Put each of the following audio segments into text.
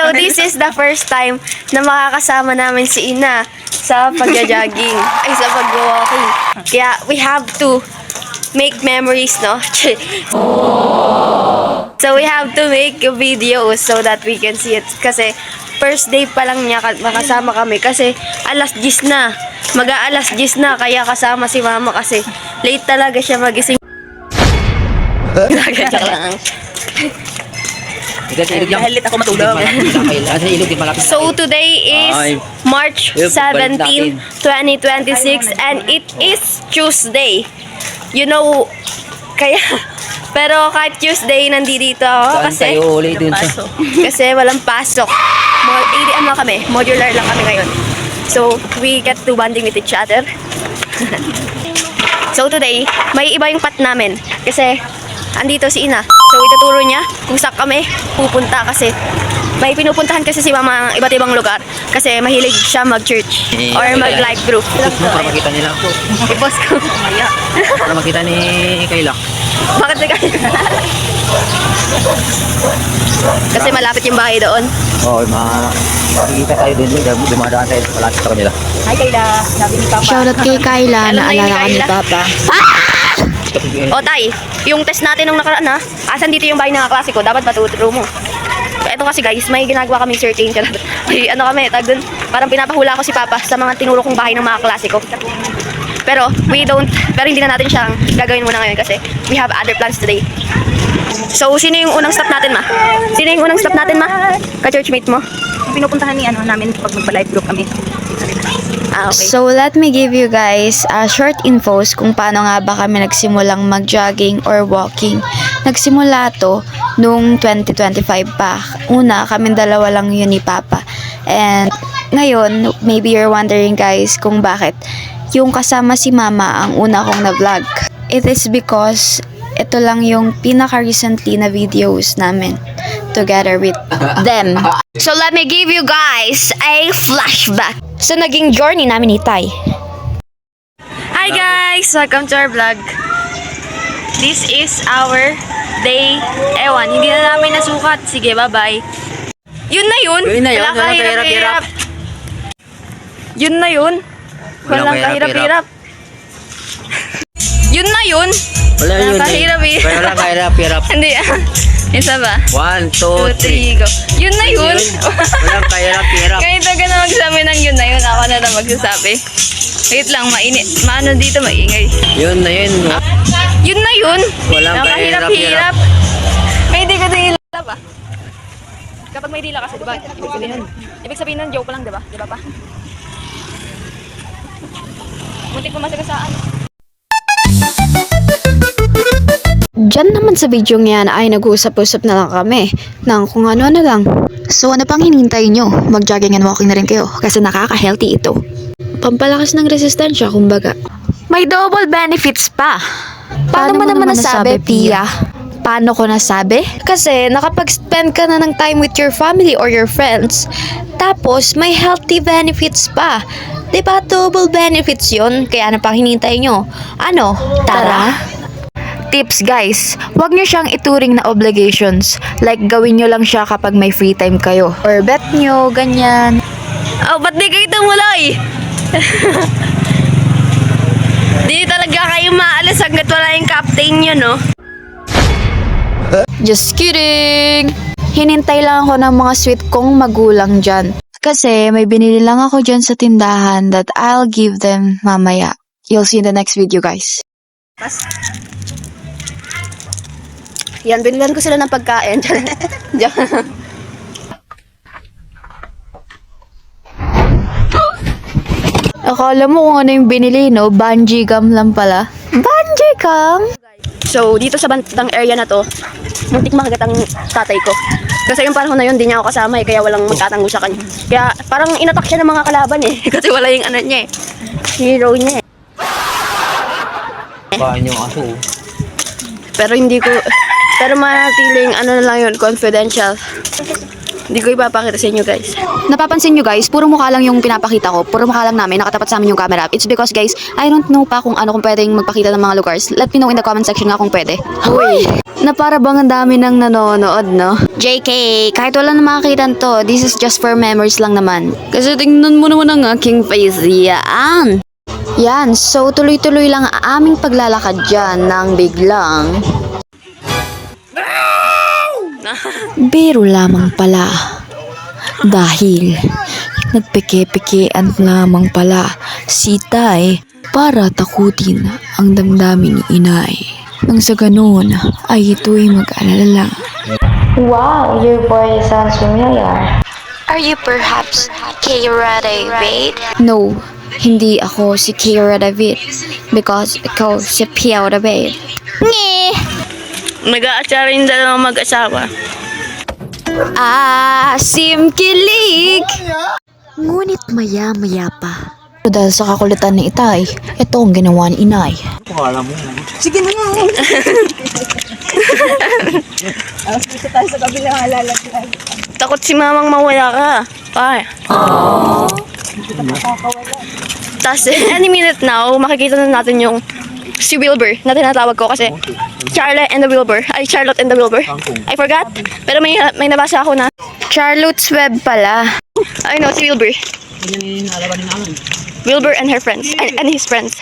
So, this is the first time na makakasama namin si Ina sa pagja-jogging, ay sa pag-walking. Kaya, we have to make memories, no? So, we have to make a video so that we can see it. Kasi, first day pa lang niya makasama kami. Kasi, alas 10 na. Mag-aalas 10 na. Kaya kasama si mama kasi late talaga siya magising. Dahil ako matulog. So, today is March 17, 2026 and it is Tuesday. You know, kaya, pero kahit Tuesday, nandito ako kasi walang pasok. ADM lang kami, modular lang kami ngayon. So, we get to bonding with each other. So, today, may iba yung pat namin kasi andito si Ina. So, ituturo niya kung saan kami pupunta kasi may pinupuntahan kasi si mama iba't ibang lugar kasi mahilig siya mag-church or mag-live group. Para makita nila ako. I-post ko. Para makita ni Kayla. Bakit si Kayla? Kasi malapit yung bahay doon. Oo, makikita tayo din. Dumadaan tayo malapit sa kanila. Hi Kayla, sabi ni Papa. Shoutout kay Kayla, naalala ka ni Papa. O tay, yung test natin nung nakaraan ha, asan dito yung bahay ng kaklase ko, dapat patuturo mo. Ito kasi guys, may ginagawa kami certain ka. May ano kami, tag dun, parang pinapahula ko si Papa sa mga tinuro kong bahay ng mga klase ko. Pero hindi na natin siyang gagawin muna ngayon kasi we have other plans today. So, sino yung unang stop natin, ma? Sino yung unang stop natin, ma? Ka-churchmate mo? Pinupuntahan ni namin pag magpa-live group kami. Ah, okay. So, let me give you guys a short infos kung paano nga ba kami nagsimulang mag-jogging or walking. Nagsimula to nung 2025 pa. Una, kami dalawa lang yun ni Papa. And ngayon, maybe you're wondering guys kung bakit yung kasama si Mama ang una kong na-vlog. It is because ito lang yung pinaka-recently na videos namin together with them. So let me give you guys a flashback sa naging journey namin ni Tay. Hi guys! Welcome to our vlog. This is our day. Ewan, hindi na namin nasukat. Sige, bye-bye. Yun na yun. Yun na yun. Walang kahirap-hirap. Yun na yun. Walang kahirap-hirap. Yun na yun. Wala yun. Kahirap-hirap. Walang kahirap-hirap. Hindi ah. Isa ba? 1, 2, 2, 3, go. Yun na yun. Walang kahirap-hirap. Kahit ka na magsabi ng yun na yun, ako na lang magsasabi. Wait lang, mainit. Maano dito, maingay. Yun na yun. Yun na yun. Walang kahirap-hirap. May hindi ka din ilap ah. Kapag may dila kasi, diba? Ibig sabihin nun, joke lang, diba? Diba pa? Muntik pa masagasaan. Diyan naman sa video ngayon ay nag-uusap-usap na lang kami ng kung ano-ano lang. So ano pang hinihintay nyo? Mag-jogging and walking na rin kayo kasi nakaka-healthy ito. Pampalakas ng resistensya kumbaga. May double benefits pa. Paano mo naman nasabi, Pia? Paano ko nasabi? Kasi nakapag-spend ka na ng time with your family or your friends. Tapos may healthy benefits pa. Diba double benefits yun? Kaya ano pang hinihintay nyo? Ano? Tara? Tips guys, huwag nyo siyang ituring na obligations. Like gawin nyo lang siya kapag may free time kayo. Or bet nyo, ganyan. Oh, ba't di kayo tumulay? Di talaga kayo maalis hanggat wala yung captain nyo, no? Just kidding! Hinintay lang ako ng mga sweet kong magulang dyan. Kasi may binili lang ako dyan sa tindahan that I'll give them mamaya. You'll see in the next video guys. Yan, binilan ko sila ng pagkain. Akala mo kung ano yung binili, no? Bungee gum lang pala. Bungee gum? So, dito sa bantang area na to, muntik makagat ang tatay ko. Kasi yung panahon na yun, di niya ako kasama kaya walang magtatanggol sa kanya. Kaya parang inatak siya ng mga kalaban kasi wala yung ano niya hero niya Bahan yung aso. Pero hindi ko, pero manatiling ano na lang yun, confidential. Hindi ko ipapakita sa inyo guys. Napapansin nyo guys, puro mukha lang yung pinapakita ko. Puro mukha lang namin, nakatapat sa amin yung camera. It's because guys, I don't know pa kung pwedeng magpakita ng mga lugars. Let me know in the comment section nga kung pwede. Hoy! Na para bang ang dami nang nanonood, no? JK, kahit wala na makakita to, this is just for memories lang naman. Kasi tingnan mo naman ang aking face, yan! Yan, so tuloy-tuloy lang ang aming paglalakad dyan nang biglang... Biro lamang pala. Dahil nagpeke-pekean lamang pala si Tay para takutin ang damdamin ni Inay. Nang sa ganoon ay ito'y mag-alala lang. Wow, your voice sounds familiar. Are you perhaps Kiara David? No, hindi ako si Kiara David because ikaw si Pia David. Nge! Nag-aatsara yung dalawang mag-asawa. Asim kilig! Ngunit maya-maya pa. Dahil sa kakulitan ni Itay, ito ang ginawa ni Inay. Sige na nga. Dito tayo sa kabilang alalaglag. Takot si mamang mawala ka. Pa. Tapos, any minute now, makikita na natin yung si Wilbur na tinatawag ko kasi Charlotte and the Wilbur. I forgot. Pero may nabasa ako na Charlotte's Web pala. I know, si Wilbur. Wilbur and her friends. And his friends.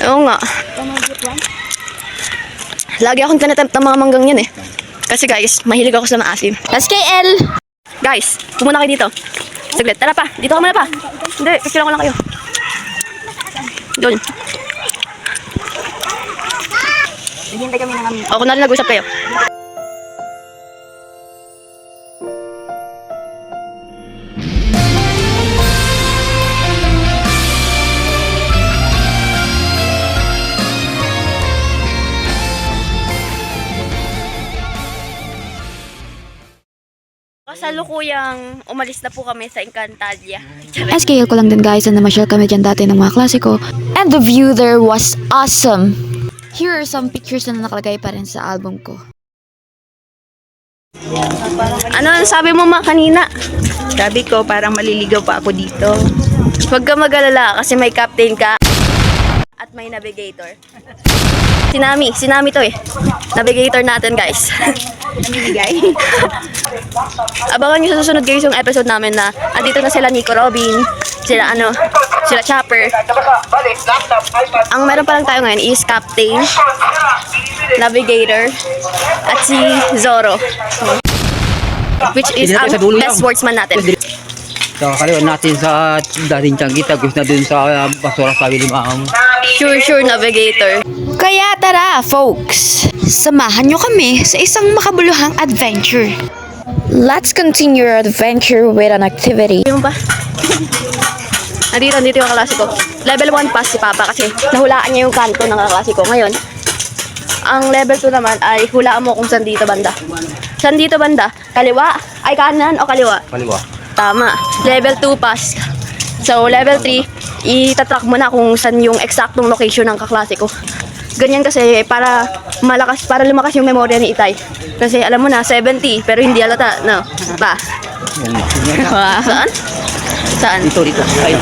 Oo nga. Lagi akong tinatempt ng mga manggang yan eh. Kasi guys, mahilig ako sa maasim. SKL! Guys, pumunta kayo dito. Saglit, tara pa. Dito ka muna pa. Hindi, picture ko lang kayo. Doon. Naghihintay kami ng amin. Ako na rin nag-usap kayo. Kasalukuyang umalis na po kami sa Encantadia. SKL ko lang din guys na namasyal kami dyan dati ng mga klasiko. And the view there was awesome. Here are some pictures na nakalagay pa rin sa album ko. Ano ang sabi mo kanina? Sabi ko, parang maliligaw pa ako dito. Huwag ka mag-alala kasi may captain ka at may navigator. Sinami to eh. Navigator natin guys. Namimigay. Abangan nyo sa susunod guys yung episode namin na andito na sila Nico Robin, sila Chopper. Ang meron pa lang tayo ngayon is Captain, Navigator, at si Zoro. Which is ang best swordsman natin. So, kaliwan natin sa dating Tianggi, tagos na dun sa basura sa Wilimang. Sure, Navigator. Kaya tara, folks! Samahan nyo kami sa isang makabuluhang adventure. Let's continue our adventure with an activity. Yung pa? Andito yung kaklasiko. Level 1 pass si Papa kasi nahulaan niya yung kanto ng kaklasiko. Ngayon, ang level 2 naman ay hulaan mo kung saan dito banda. Saan dito banda? Kaliwa? Ay kanan o kaliwa? Kaliwa. Tama. Level 2 pass. So, level 3, itatrack mo na kung saan yung exactong location ng kaklasiko. Ganyan kasi para lumakas yung memorya ni Itay. Kasi alam mo na, 70, pero hindi halata. No? Ba? Saan? Saan? Dito. Ay.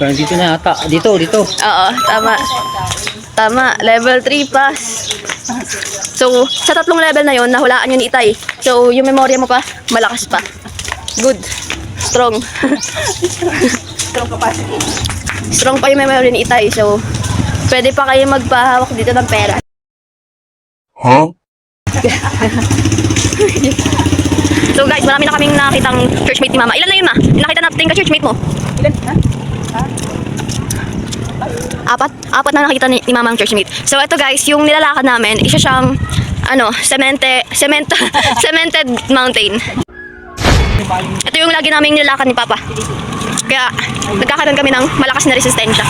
Parang dito na ata. Dito. Oo, tama. Level 3 pass. So, sa tatlong level na yon nahulaan yun ni Itay. So, yung memorya mo pa, malakas pa. Good. Strong. Strong capacity. Strong pa yung memory ni Itay. So, pwede pa kayo magpahawak dito ng pera. So guys, marami na kaming nakitang churchmate ni Mama. Ilan na yun, Ma? Nakita natin ka churchmate mo? Ilan? Ha? Apat na nakita ni Mama ang churchmate. So ito guys, yung nilalakad namin, isa siyang cemented mountain. Ito yung lagi naming nilalakad ni Papa. Kaya nagkakaroon kami ng malakas na resistensya.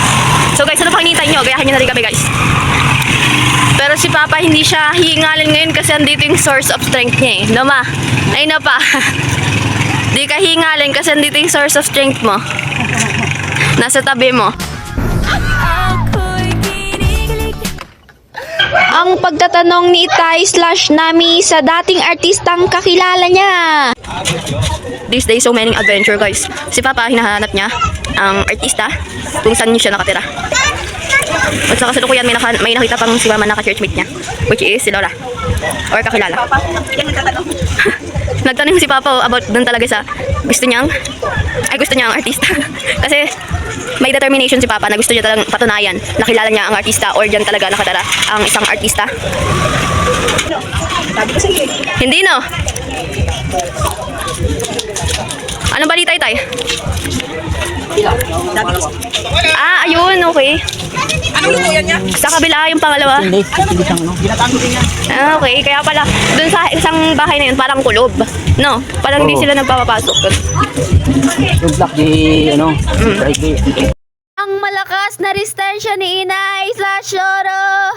So guys, ano pang hinihintay nyo? Gayahin nyo na rin kami guys. Pero si Papa hindi siya hihingalin ngayon kasi andito yung source of strength niya eh. No, Ma? Ay na pa. Di ka hihingalin kasi andito yung source of strength mo. Nasa tabi mo. ang pagtatanong ni Itay / Nami sa dating artistang kakilala niya. These days, so many adventure guys. Si Papa, hinahanap niya ang artista kung saan siya nakatira. At sa kasalukuyan, may nakita pang si Mama na ka-churchmate niya, which is si Lola. Or kakilala. Yan nagtatanong. Nagtanong si Papa about dun talaga sa gusto niya ang artista. Kasi may determination si Papa na gusto niya talagang patunayan na kilala niya ang artista or dyan talaga nakatara ang isang artista. Sabi ko sige. Hindi no? Anong balita Itay? Sabi ko. Ah, ayun, okay. Anong lutuyan niya? Sa kabila yung pangalawa. Hindi siyang ano. Ginatago din niya. Ah, okay, kaya pala dun sa isang bahay na yun parang kulob. No? Parang hindi Oo. sila nagpapapasok. Yung black di, ano, Friday. Ang malakas na resistensya ni Inay / Loro.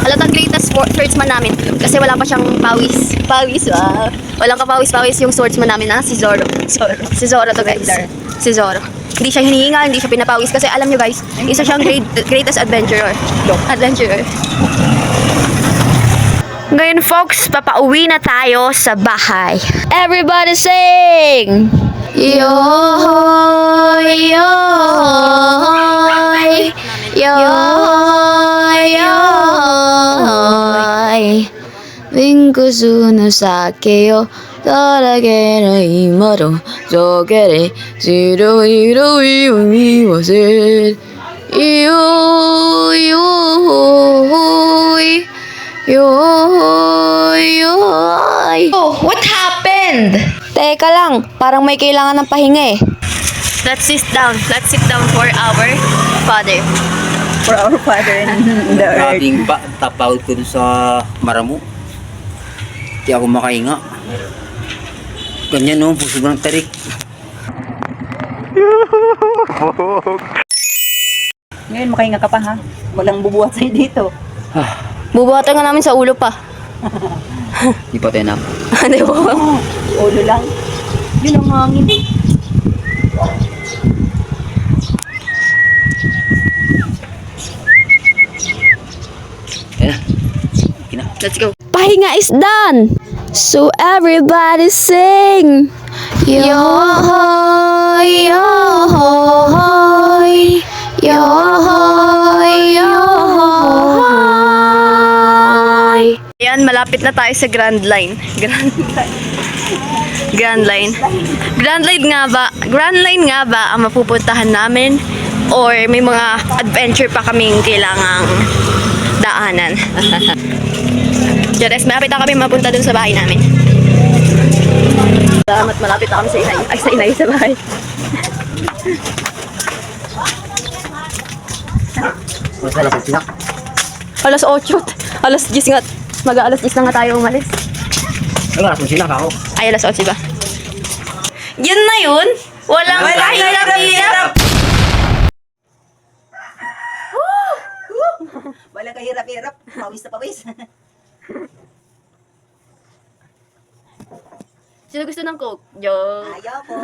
Halatang greatest swordsman namin kasi wala pa siyang pawis. Pawis, wow. Walang kapawis-pawis yung swordsman namin na si Zoro. Si Zoro to guys. Si Zoro. Hindi siya hinihingal, hindi siya pinapawis kasi alam nyo guys, isa siyang greatest adventurer. Ngayon folks, papauwi na tayo sa bahay. Everybody sing! Yoy, yoy, yoy, yoy. Minkusu no sake yo darage no imaro jogere shiro iro umi wase yo yo yo yo. Oh, what happened? Teka lang, parang may kailangan ng pahinga eh. Let's sit down for our father. For our Father in the earth. Ating tapaw ko dun sa Maramo. Di ako makahinga. Ganyan no, puso ng tarik. Ngayon makahinga ka pa ha. Walang bubuhat sa'yo dito. Bubuhatan nga namin sa ulo pa. Di pa tayo na. Di ba? Ulo lang. Yun ang hangin. Kaya na. Let's go. Pahinga is done. So everybody sing. Yohoy, yohoy, yohoy, yohoy. Ayan, malapit na tayo sa Grand Line. Grand Line. Grand Line nga ba ang mapupuntahan namin? Or may mga adventure pa kaming kailangang daanan? Jeres, malapit na kami mapunta dun sa bahay namin. Salamat, malapit na kami sa inay. Ay, sa inay, sa bahay. Masala sa sinak. Alas 8. Alas 10 nga. Mag-alas 10 na nga tayo umalis. Ay, wala sa sinak ako. Ay, alas 8 ba? Yun na yun. Walang kahirap-hirap. Walang kahirap-hirap. Pawis na pawis. Sino gusto ng Coke? Joke. Ayaw po.